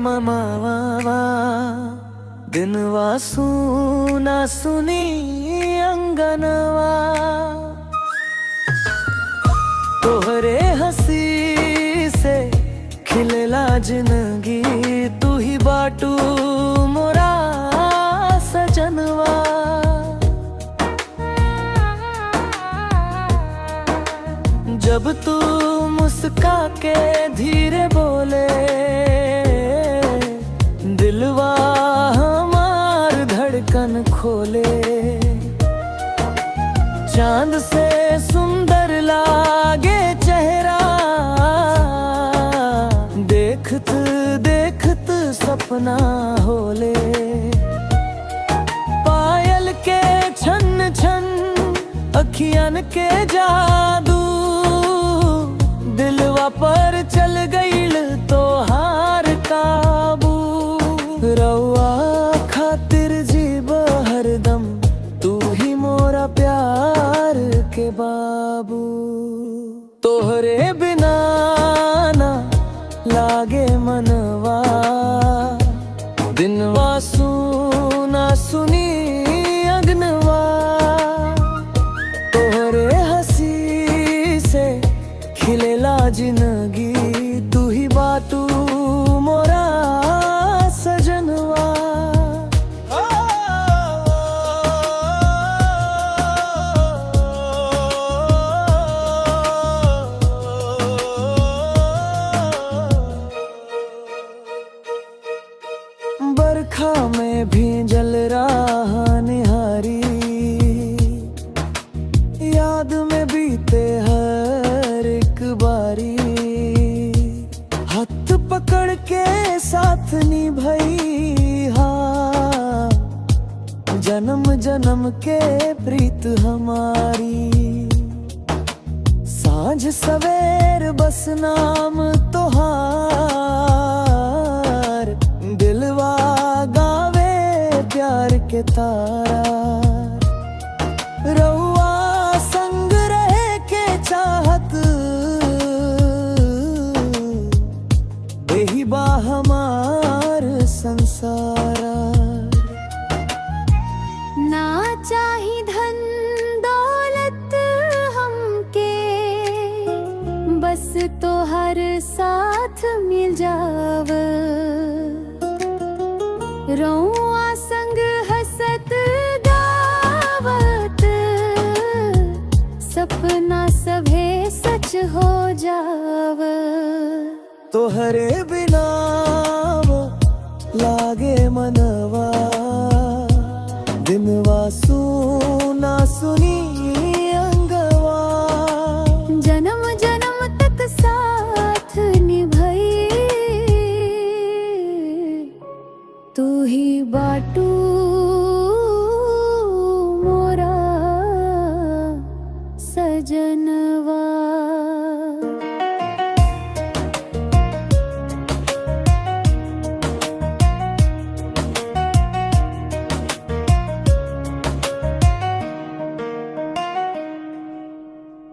ममावा दिनवा सुना सुनी अंगनवा तोहरे हंसी से खिलेला जिंदगी तू ही बाटू मोरा सजनवा जब तू मुस्का के धीरे बोले दिलवा हमार धड़कन खोले चांद से सुंदर लागे चेहरा देखत देखत सपना होले पायल के छन छन अखियन के जादू दिलवा पर चल गईल तो हार काबू रउआ खातिर जीब हरदम तू ही मोरा प्यार के बाबू तोहरे बिना ना लागे मनवा दिनवा सुना सुनी अगनवा तोहरे हंसी से खिलेला जिंदगी तू ही बाटू मोरा सजनवा बरखा में भींजल रहा निहारी याद में बीते हर एक बारी हाथ पकड़ के साथ निभाई हाँ जन्म जन्म के प्रीत हमारी सांझ सवेर बस नाम तोहार दिलवा गावे प्यार के तारा रउआ संग रहे के चाहत यही बा हमार संसारा ना चाही धन दौलत हमके बस तो हर साथ मिल जाव रउआ संग हंसत गावत सपना सभे सच हो जाव तोहरे बिना लागे मनवा दिनवा सुना सुनी अंगवा जन्म जन्म तक साथ निभाई तू ही बाटू